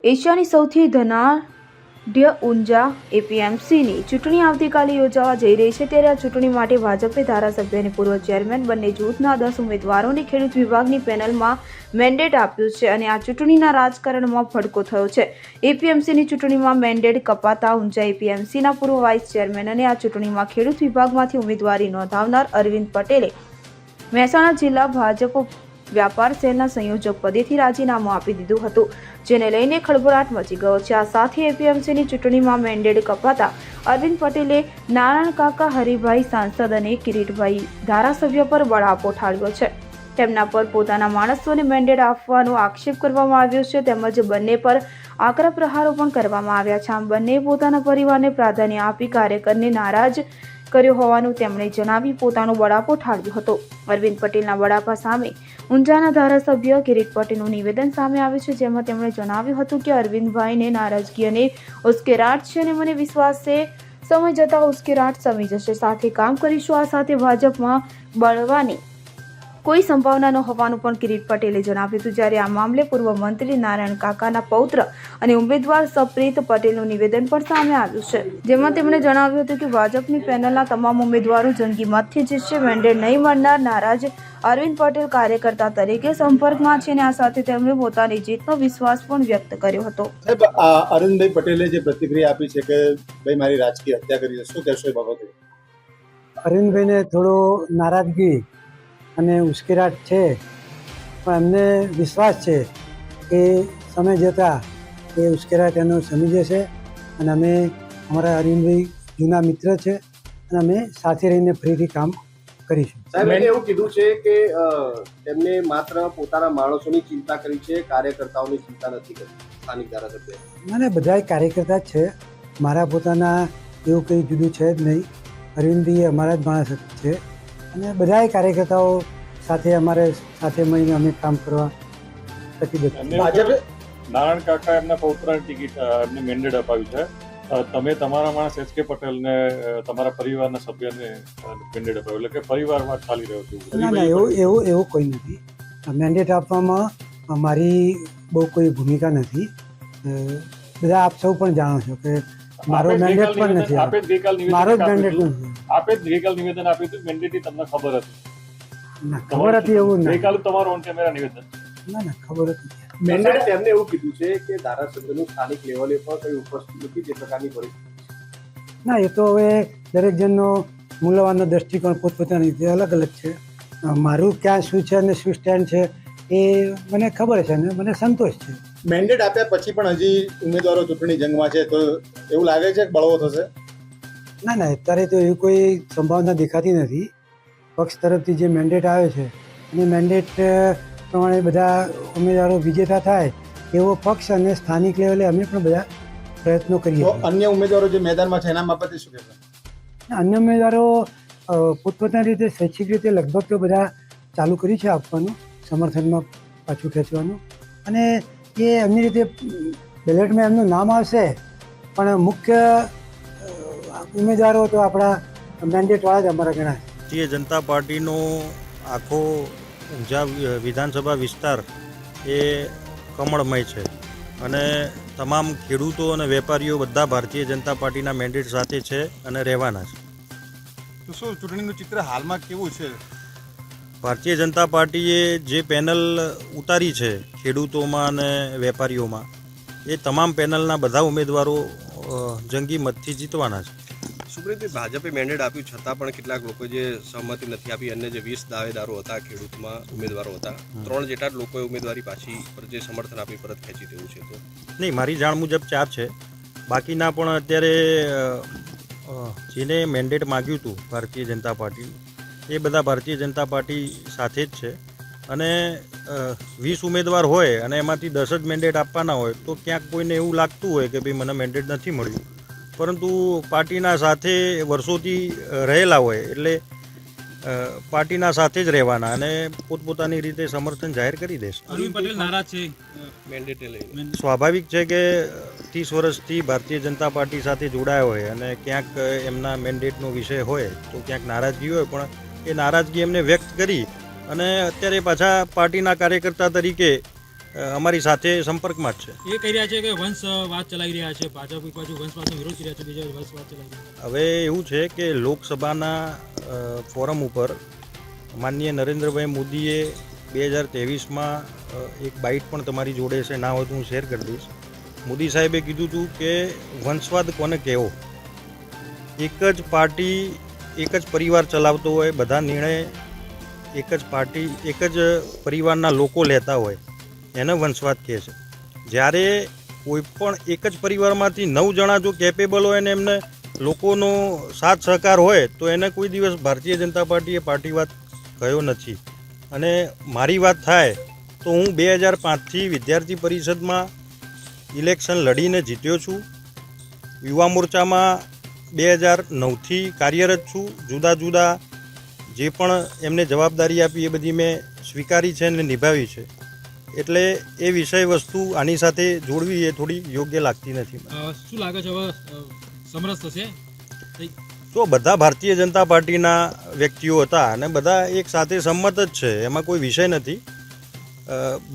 એશિયાની સૌથી ધનાઢ્ય ઊંઝા એપીએમસીની ચૂંટણી આવતીકાલે યોજાવા જઈ રહી છે ત્યારે આ ચૂંટણી માટે ભાજપે ધારાસભ્ય અને પૂર્વ ચેરમેન બંને જૂથના 10 ઉમેદવારોને ખેડૂત વિભાગની પેનલમાં મેન્ડેટ આપ્યું છે અને આ ચૂંટણીના રાજકારણમાં ભડકો થયો છે. એપીએમસીની ચૂંટણીમાં મેન્ડેટ કપાતા ઊંઝા એપીએમસીના પૂર્વ વાઇસ ચેરમેન અને આ ચૂંટણીમાં ખેડૂત વિભાગમાંથી ઉમેદવારી નોંધાવનાર અરવિંદ પટેલે મહેસાણા જિલ્લા ભાજપ વ્યાપાર સેલના સંયોજક પદેથી રાજીનામું આપી દીધું હતું, જેને લઈને ખળભળાટ મચી ગયો છે. આ સાથે એપીએમસીની ચૂંટણીમાં મેન્ડેટ કપાતા અરવિંદ પટેલે નારાયણ કાકા હરિભાઈ સાંસદ અને કિરીટભાઈ ધારાસભ્ય પર બળાપો ઠાળ્યો છે. તેમના પર પોતાના માણસોને મેન્ડેટ આપવાનો આક્ષેપ કરવામાં આવ્યો છે તેમજ બંને પર આકરા પ્રહારો પણ કરવામાં આવ્યા છે. આમ બંને પોતાના પરિવારને પ્રાધાન્ય આપી કાર્યકરને નારાજ કર્યો હોવાનું તેમણે જણાવી પોતાનો બળાપો ઠાળ્યો હતો. અરવિંદ પટેલના બળાપા સામે ઊંઝાના ધારાસભ્ય કિરીટ પટેલનું નિવેદન સામે આવ્યું છે, જેમાં તેમણે જણાવ્યું હતું કે અરવિંદભાઈને નારાજગી અને ઉશ્કેરાટ છે અને મને વિશ્વાસ છે સમય જતાં ઉશ્કેરાટ સમી જશે. સાથે કામ કરીશું. આ સાથે ભાજપમાં બળવાની કોઈ સંભાવના ન હોવાનું પણ કિરીટ પટેલે જણાવ્યું હતું. જ્યારે આ મામલે પૂર્વ મંત્રી નારાયણ કાકાના પૌત્ર અને ઉમેદવાર સપ્રીત પટેલનું નિવેદન પણ સામે આવ્યું છે, જેમાં તેમણે જણાવ્યું હતું કે ભાજપની પેનલના તમામ ઉમેદવારો જંગી મતથી જીતશે. મેન્ડેટ નહીં મળનાર નારાજ અરવિંદ પટેલ કાર્યકર્તા તરીકે સંપર્કમાં છે અને આ સાથે તેમણે પોતાની જીતનો વિશ્વાસ પણ વ્યક્ત કર્યો હતો. અરવિંદભાઈ પટેલે જે પ્રતિક્રિયા આપી છે કે ભાઈ મારી રાજકીય હત્યા કરી છે, શું કહેશો એ બાબતે? અરવિંદભાઈને થોડો નારાજગી અને ઉશ્કેરાટ છે, પણ અમને વિશ્વાસ છે કે સમય જતાં એ ઉશ્કેરાટ એનો સમી જશે અને અમે અમારા અરવિંદભાઈ જૂના મિત્ર છે અને અમે સાથે રહીને ફરીથી કામ કરીશું. સાહેબ એને એવું કીધું છે કે તેમને માત્ર પોતાના માણસોની ચિંતા કરી છે, કાર્યકર્તાઓની ચિંતા નથી કરી. સ્થાનિક ધારાસભ્ય મને બધાય કાર્યકર્તા જ છે, મારા પોતાના એવું કંઈ જુદું છે જ નહીં. અરવિંદભાઈ અમારા જ માણસ છે અને બધાય કાર્યકર્તાઓ સાથે અમારે સાથે મળીને અમે કામ કરવા પ્રતિબદ્ધ. ભાજપે નારાયણ કાકા એમના પૌત્રની ટિકિટ એમને મેન્ડેટ અપાવ્યું છે. તમે તમારા માણસ એચ.કે. પટેલને તમારા પરિવારના સભ્યને મેન્ડેટ અપાવ્યું, એટલે કે પરિવારમાં ચાલી રહ્યો છે? ના ના, એવું કોઈ નથી. મેન્ડેટ આપવામાં મારી બહુ કોઈ ભૂમિકા નથી. બધા આપ સૌ પણ જાણો છો કે મારો મેન્ડેટ પણ નથી. મારો જ મેન્ડેટ નથી. આપે જ ગઈકાલ નિવેદન આપ્યું હતું મેન્ડેટની તમને ખબર હતી? ના, ખબર હતી એવું ના. ગઈકાલ તમારું ઓન કેમેરા નિવેદન? ના, ખબર હતી. મેન્ડેટ તેમને એવું કીધું છે કે ધારાસભ્યનું સ્થાનિક લેવલે પણ કઈ ઉપસ્થિત નથી, તે પ્રકારની પરિસ્થિતિ. ના, એ તો હવે દરેક જણનો મૂલ્યવાનનો દ્રષ્ટિકોણ પોતપોતાની રીતે અલગ અલગ છે. મારું ક્યાં શું છે અને શું સ્ટેન્ડ છે એ મને ખબર છે અને મને સંતોષ છે. મેન્ડેટ આપ્યા પછી પણ હજી ઉમેદવારો ચૂંટણી જંગમાં છે, તો એવું લાગે છે કે બળવો થશે? ના, અત્યારે તો એવી કોઈ સંભાવના દેખાતી નથી. પક્ષ તરફથી જે મેન્ડેટ આવે છે અને મેન્ડેટ પ્રમાણે બધા ઉમેદવારો વિજેતા થાય એવો પક્ષ અને સ્થાનિક લેવલે અમે પણ બધા પ્રયત્નો કરીએ. તો અન્ય ઉમેદવારો જે મેદાનમાં છે એના બાબતે શું કહેશો? અન્ય ઉમેદવારો પોતપોતાની રીતે સ્વૈચ્છિક રીતે લગભગ તો બધા ચાલુ કરી છે આપવાનું, સમર્થનમાં પાછું ખેંચવાનું, અને એ એમની રીતે બેલેટમાં એમનું નામ આવશે, પણ મુખ્ય ઉમેદવારો તો આપણા મેન્ડેટવાળા જ અમારા ગણાય. ભારતીય જનતા પાર્ટીનો આખો ઊંઝા વિધાનસભા વિસ્તાર એ કમળમય છે અને તમામ ખેડૂતો અને વેપારીઓ બધા ભારતીય જનતા પાર્ટીના મેન્ડેટ સાથે છે અને રહેવાના છે. તો શું ચૂંટણીનું ચિત્ર હાલમાં કેવું છે? ભારતીય જનતા પાર્ટીએ જે પેનલ ઉતારી છે ખેડૂતોમાં અને વેપારીઓમાં, એ તમામ પેનલના બધા ઉમેદવારો જંગી મતથી જીતવાના છે. સુપ્રીતભાઈ, ભાજપે મેન્ડેટ આપ્યું છતાં પણ કેટલાક લોકો જે સહમતિ નથી આપી, અન્ય જે 20 દાવેદારો હતા ખેડૂતમાં ઉમેદવારો હતા, 3 જેટલા જ લોકોએ ઉમેદવારી પાછી પર જે સમર્થન આપી પરત ખેંચી દેવું છે. તો નહીં, મારી જાણ મુજબ 4 છે. બાકીના પણ અત્યારે જેને મેન્ડેટ માગ્યું હતું ભારતીય જનતા પાર્ટી, એ બધા ભારતીય જનતા પાર્ટી સાથે જ છે અને 20 ઉમેદવાર હોય અને એમાંથી 10 જ મેન્ડેટ આપવાના હોય તો ક્યાંક કોઈને એવું લાગતું હોય કે ભાઈ મને મેન્ડેટ નથી મળ્યું, પરંતુ પાર્ટીના સાથે વર્ષોથી રહેલા હોય એટલે પાર્ટીના સાથે જ રહેવાના અને પોતપોતાની રીતે સમર્થન જાહેર કરી દેશે. અરવિંદ પટેલ નારાજ છે મેન્ડેટને લઈને? સ્વાભાવિક છે કે 30 વર્ષથી ભારતીય જનતા પાર્ટી સાથે જોડાયા હોય અને ક્યાંક એમના મેન્ડેટનો વિષય હોય તો ક્યાંક નારાજગી હોય, પણ એ નારાજગી એમને વ્યક્ત કરી અને અત્યારે પાછા પાર્ટીના કાર્યકર્તા તરીકે અમારી સાથે સંપર્કમાં જ છે. એ કહી રહ્યા છે કે વંશવાદ ચલાવી રહ્યા છે, ભાજપ એક બાજુ વંશવાદનો વિરોધ કરી રહ્યા છે, બીજા બાજુ વંશવાદ ચલાવી રહ્યા છે. હવે એવું છે કે લોકસભાના ફોરમ ઉપર માનનીય નરેન્દ્રભાઈ મોદીએ 2023માં એક બાઇટ પણ તમારી જોડે છે, ના હોય તો હું શેર કરી દઈશ. મોદી સાહેબે કીધું હતું કે વંશવાદ કોને કહેવો. એક જ પાર્ટી એક જ પરિવાર ચલાવતો હોય, બધા નિર્ણય એક જ પાર્ટી એક જ પરિવારના લોકો લેતા હોય, એને વંશવાદ કહે છે. જ્યારે કોઈ પણ એક જ પરિવારમાંથી 9 જણા જો કેપેબલ હોય ને એમને લોકોનો સાથ સહકાર હોય તો એને કોઈ દિવસ ભારતીય જનતા પાર્ટીએ પાર્ટીવાદ કહ્યો નથી. અને મારી વાત થાય તો હું 2005થી વિદ્યાર્થી પરિષદમાં ઇલેક્શન લડીને જીત્યો છું. યુવા મોરચામાં 2009થી કાર્યરત છું. જુદા જુદા જે પણ એમને જવાબદારી આપી એ બધી મેં સ્વીકારી છે અને નિભાવી છે. એટલે એ વિષય વસ્તુ આની સાથે જોડવી એ થોડી યોગ્ય લાગતી નથી. શું લાગે છે હવે સમરસ થશે? તો બધા ભારતીય જનતા પાર્ટીના વ્યક્તિઓ હતા અને બધા એક સાથે સંમત જ છે, એમાં કોઈ વિષય નથી.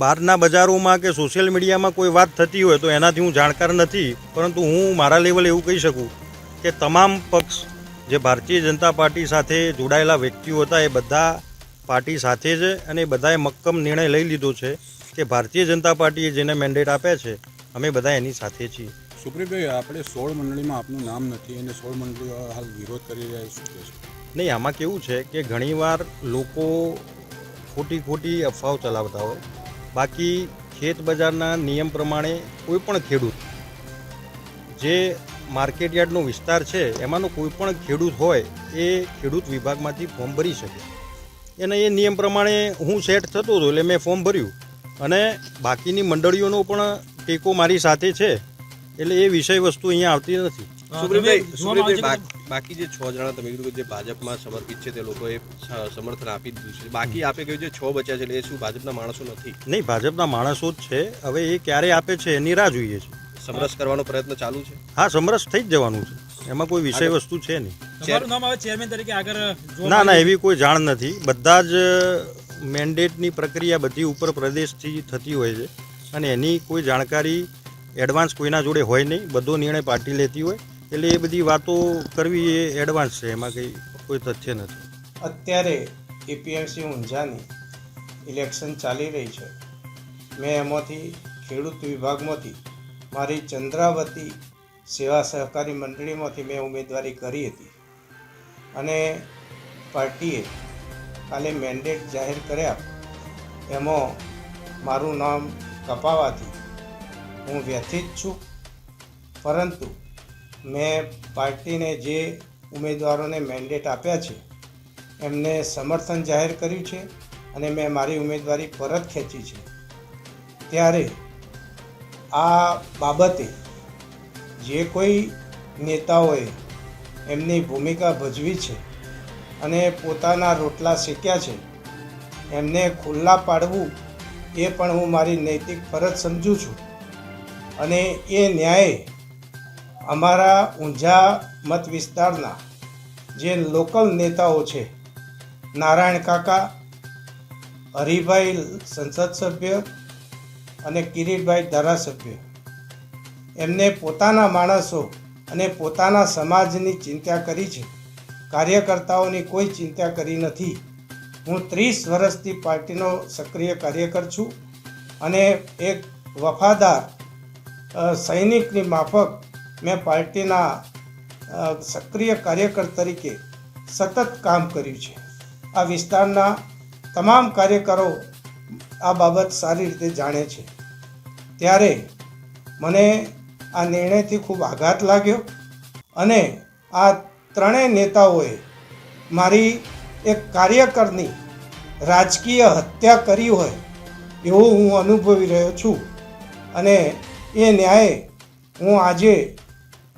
બહારના બજારોમાં કે સોશિયલ મીડિયામાં કોઈ વાત થતી હોય તો એનાથી હું જાણકાર નથી, પરંતુ હું મારા લેવલે એવું કહી શકું કે તમામ પક્ષ જે ભારતીય જનતા પાર્ટી સાથે જોડાયેલા વ્યક્તિઓ હતા એ બધા પાર્ટી સાથે છે અને બધાએ મક્કમ નિર્ણય લઈ લીધો છે કે ભારતીય જનતા પાર્ટીએ જેને મેન્ડેટ આપ્યા છે અમે બધા એની સાથે છીએ. સુપ્રીમભાઈ, આપણે 16 મંડળીમાં આપનું નામ નથી અને 16 મંડળીઓ હાલ વિરોધ કરી રહ્યા શું કહે છે? નહીં, આમાં કેવું છે કે ઘણીવાર લોકો ખોટી અફવાઓ ચલાવતા હોય. બાકી ખેત બજારના નિયમ પ્રમાણે કોઈ પણ ખેડૂત જે માર્કેટયાર્ડનો વિસ્તાર છે એમાંનો કોઈ પણ ખેડૂત હોય એ ખેડૂત વિભાગમાંથી ફોર્મ ભરી શકે. અને એ નિયમ પ્રમાણે હું સેટ થતો હતો એટલે મેં ફોર્મ ભર્યું અને બાકીની મંડળીઓનો પણ ટેકો મારી સાથે છે. એટલે એ વિષય વસ્તુ અહીંયા આવતી નથી. સુપ્રીમભાઈ, બાકી જે 6 જણા તમે કીધું કે જે ભાજપમાં સમર્પિત છે તે લોકોએ સમર્થન આપી દીધું છે, બાકી આપે કહ્યું જે 6 બચ્યા છે એટલે એ શું ભાજપના માણસો નથી? નહીં, ભાજપના માણસો જ છે. હવે એ ક્યારે આપે છે એની રાહ જોઈએ છે. સમરસ કરવાનો પ્રયત્ન ચાલુ છે? હા, સમરસ થઈ જ જવાનું છે, એમાં કોઈ વિષય વસ્તુ છે નહીં. તમારું નામ હવે ચેરમેન તરીકે આગળ ના, એવી કોઈ જાણ નથી. બધા જ મેન્ડેટની પ્રક્રિયા બધી ઉપર પ્રદેશથી થતી હોય છે અને એની કોઈ જાણકારી એડવાન્સ કોઈના જોડે હોય નહીં. બધો નિર્ણય પાર્ટી લેતી હોય એટલે એ બધી વાતો કરવી એ એડવાન્સ છે, એમાં કંઈ કોઈ તથ્ય નથી. અત્યારે એપીએમસી ઊંઝાની ઇલેક્શન ચાલી રહી છે. મેં એમાંથી ખેડૂત વિભાગમાંથી મારી ચંદ્રાવતી સેવા સહકારી મંડળીમાંથી મેં ઉમેદવારી કરી હતી અને પાર્ટીએ કાલે મેન્ડેટ જાહેર કર્યા. એમાં મારું નામ કપાવાથી હું વ્યથિત છું, પરંતુ મેં પાર્ટીને જે ઉમેદવારોને મેન્ડેટ આપ્યા છે એમને સમર્થન જાહેર કર્યું છે અને મેં મારી ઉમેદવારી પરત ખેંચી છે. ત્યારે આ બાબતે જે કોઈ નેતાઓએ એમની ભૂમિકા ભજવી છે અને પોતાના રોટલા શેક્યા છે એમને ખુલ્લા પાડવું એ પણ હું મારી નૈતિક ફરજ સમજું છું. અને એ ન્યાય અમારા ઊંઝા મત વિસ્તારના જે લોકલ નેતાઓ છે, નારાયણ કાકા, હરિભાઈ સંસદ સભ્ય અને કિરીટભાઈ ધારાસભ્ય, એમને પોતાના માણસો અને પોતાના સમાજની ચિંતા કરી છે. કાર્યકર્તાઓની કોઈ ચિંતા કરી નથી. હું 30 વર્ષથી પાર્ટીનો સક્રિય કાર્યકર છું અને એક વફાદાર સૈનિકની માફક મેં પાર્ટીના સક્રિય કાર્યકર તરીકે સતત કામ કર્યું છે. આ વિસ્તારના તમામ કાર્યકરો આ બાબત સારી રીતે જાણે છે. ત્યારે મને આ નિર્ણયથી ખૂબ આઘાત લાગ્યો અને આ ત્રણેય નેતાઓએ મારી એક કાર્યકરની રાજકીય હત્યા કરી હોય એવું હું અનુભવી રહ્યો છું. અને એ ન્યાય હું આજે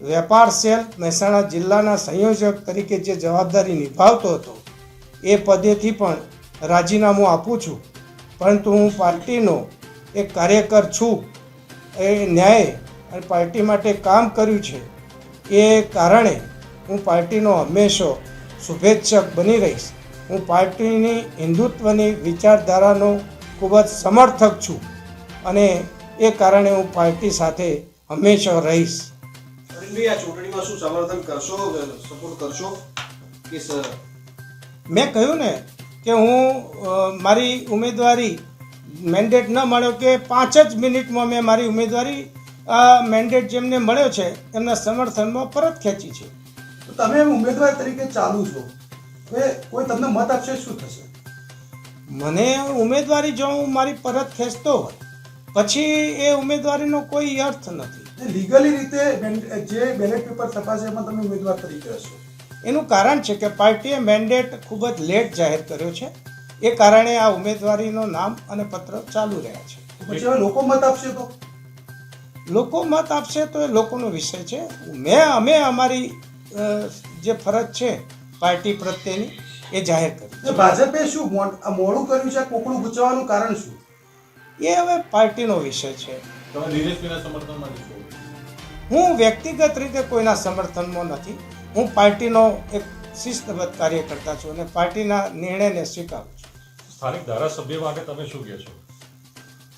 વેપાર સેલ મહેસાણા જિલ્લાના સંયોજક તરીકે જે જવાબદારી નિભાવતો હતો એ પદેથી પણ રાજીનામું આપું છું. પરંતુ હું પાર્ટીનો એક કાર્યકર છું. એ ન્યાય અને પાર્ટી માટે કામ કર્યું છે એ કારણે હું પાર્ટીનો હંમેશા શુભેચ્છક બની રહીશ. હું પાર્ટીની હિન્દુત્વની વિચારધારાનો ખૂબ જ સમર્થક છું અને એ કારણે હું પાર્ટી સાથે હંમેશા રહીશ. અરવિંદભાઈ, આ ચૂંટણીમાં શું સમર્થન કરશો, સપોર્ટ કરશો કે મેં કહ્યું ને કે હું મારી ઉમેદવારી મેન્ડેટ ન મળ્યો કે 5 જ મિનિટમાં મેં મારી ઉમેદવારી મેન્ડેટ જેમને મળ્યો છે એમના સમર્થનમાં પરત ખેંચી છે. તમે ઉમેદવાર તરીકે ચાલુ છો, હવે કોઈ તમને મત આપશે શું થશે? મને ઉમેદવારી જો હું મારી પરત ખેંચતો હોય પછી એ ઉમેદવારીનો કોઈ અર્થ નથી. લીગલી રીતે જે બેલેટ પેપર તપાસે એમાં તમે ઉમેદવાર તરીકે હશો. એનું કારણ છે કે પાર્ટીએ મેન્ડેટ ખૂબ જ લેટ જાહેર કર્યો છે, એ કારણે આ ઉમેદવારીનો નામ અને પત્ર ચાલુ રહ્યા છે. પછી હવે લોકો મત આપશે તો? લોકો મત આપશે તો એ લોકોનો વિષય છે. અમે અમારી જે ફરજ છે પાર્ટી પ્રત્યેની એ જાહેર કરી. ભાજપે શું મોડું કર્યું છે, કોકડું ગુચવાનું કારણ શું? એ હવે પાર્ટીનો વિષય છે. તમે નીલેશભાઈના સમર્થનમાં છો? હું વ્યક્તિગત રીતે કોઈના સમર્થનમાં નથી. હું પાર્ટીનો એક શિસ્તબદ્ધ કાર્યકર્તા છું અને પાર્ટીના નિર્ણયને સ્વીકારું છું. સ્થાનિક ધારાસભ્ય માટે તમે શું કહેશો?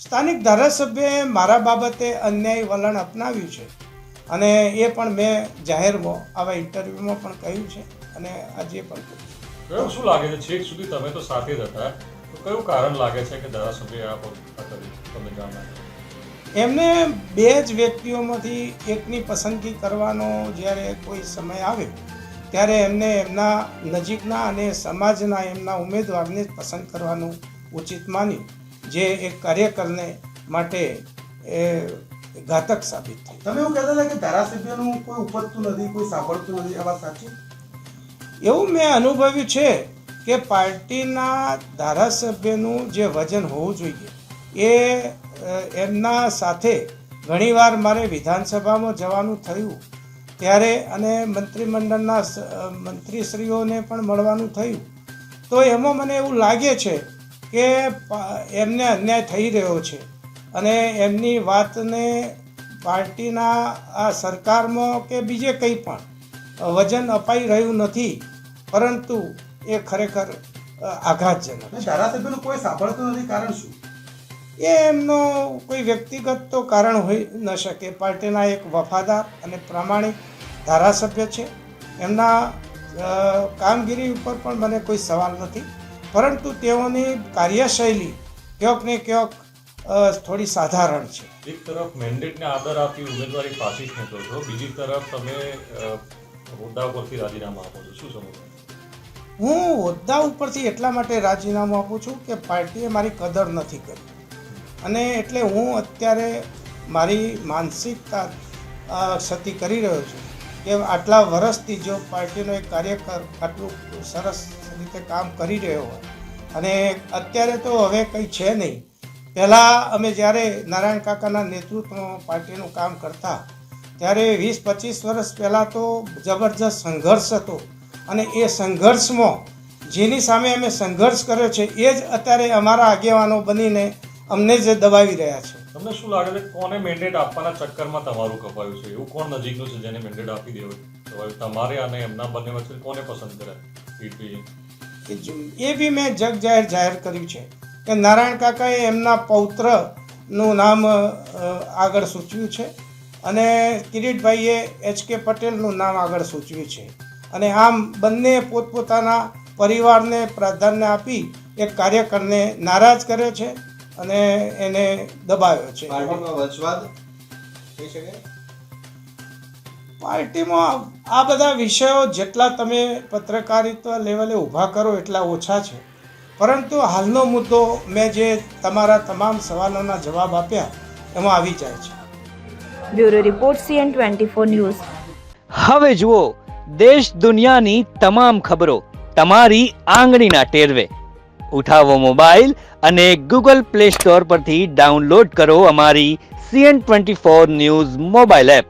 સ્થાનિક ધારાસભ્યએ મારા બાબતે અન્યાયી વલણ અપનાવ્યું છે અને એ પણ મેં જાહેરમાં આવા ઇન્ટરવ્યૂમાં પણ કહ્યું છે અને આજે પણ કહ્યું. શું લાગે છે, છેક સુધી તમે તો સાથે જ હતા, તો કયું કારણ લાગે છે કે ધારાસભ્ય તમને જાણ? એમને 2 જ વ્યક્તિઓમાંથી એકની પસંદગી કરવાનો જ્યારે કોઈ સમય આવ્યો ત્યારે એમને એમના નજીકના અને સમાજના એમના ઉમેદવારને જ પસંદ કરવાનું ઉચિત માન્યું, જે એક કાર્યકરને માટે એ ઘાતક સાબિત થઈ. તમે એવું કહેતા હતા કે ધારાસભ્યનું કોઈ ઉપજતું નથી, કોઈ સાંભળતું નથી, આ વાત સાચી? એવું મેં અનુભવ્યું છે કે પાર્ટીના ધારાસભ્યનું જે વજન હોવું જોઈએ એ એમના સાથે ઘણીવાર મારે વિધાનસભામાં જવાનું થયું ત્યારે અને મંત્રીમંડળના મંત્રીશ્રીઓને પણ મળવાનું થયું, તો એમાં મને એવું લાગે છે કે એમને અન્યાય થઈ રહ્યો છે અને એમની વાતને પાર્ટીના આ સરકારમાં કે બીજે કંઈ પણ વજન અપાઈ રહ્યું નથી, પરંતુ એ ખરેખર આઘાતજનક. ધારાસભ્યનું કોઈ સાંભળતું નથી, કારણ શું? એ એમનો કોઈ વ્યક્તિગત તો કારણ હોઈ ન શકે. પાર્ટીના એક વફાદાર અને પ્રામાણિક ધારાસભ્ય છે, એમના કામગીરી ઉપર પણ મને કોઈ સવાલ નથી, પરંતુ તેઓની કાર્યશૈલી ક્યાંક ને ક્યાંક થોડી સાધારણ છે. એક તરફ મેન્ડેટને આદર આપી ઉમેદવારી પાછી ખેંચો છો, બીજી તરફ તમે હોદ્દા ઉપરથી રાજીનામું આપો છો, શું સમજો? હું હોદ્દા ઉપરથી એટલા માટે રાજીનામું આપું છું કે પાર્ટીએ મારી કદર નથી કરી અને એટલે હું અત્યારે મારી માનસિકતા ક્ષતિ કરી રહ્યો છું કે આટલા વર્ષથી જો પાર્ટીનો એક કાર્યકર આટલું સરસ રીતે કામ કરી રહ્યો હોય અને અત્યારે તો હવે કંઈ છે નહીં. પહેલાં અમે જ્યારે નારાયણ કાકાના નેતૃત્વમાં પાર્ટીનું કામ કરતા ત્યારે 20-25 વર્ષ પહેલાં તો જબરજસ્ત સંઘર્ષ હતો અને એ સંઘર્ષમાં જેની સામે અમે સંઘર્ષ કર્યો છે એ જ અત્યારે અમારા આગેવાનો બનીને અમને જે દબાવી રહ્યા છે. તમને શું લાગે છે કોને મેન્ડેટ આપવાના ચક્કરમાં તમારું કપાયું છે? એવું કોણ નજીકનું છે જેને મેન્ડેટ આપી દેવાયું? તમારે અને એમના બંને વચ્ચે કોને પસંદ કર્યા? એ બી મેં જાહેર કર્યું છે કે નારાયણ કાકાએ એમના પૌત્રનું નામ આગળ સૂચવ્યું છે અને કિરીટભાઈએ HK પટેલનું નામ આગળ સૂચવ્યું છે અને આમ બંને પોતપોતાના પરિવારને પ્રાધાન્ય આપી એક કાર્યકરને નારાજ કર્યો છે અને એને દબાવ્યો છે. પાર્ટીમાં આ બધા વિષયો જેટલા તમે પત્રકારિતા લેવલે ઊભા કરો એટલા ઓછા છે, પરંતુ હાલનો મુદ્દો મેં જે તમારા તમામ સવાલોના જવાબ આપ્યા એમાં આવી જાય છે. Bureau report CN24 news. હવે જુઓ દેશ દુનિયાની તમામ ખબરો તમારી આંગળીના ટેરવે. ઉઠાવો મોબાઈલ અને Google Play Store પરથી ડાઉનલોડ કરો અમારી CN24 ન્યૂઝ મોબાઈલ એપ.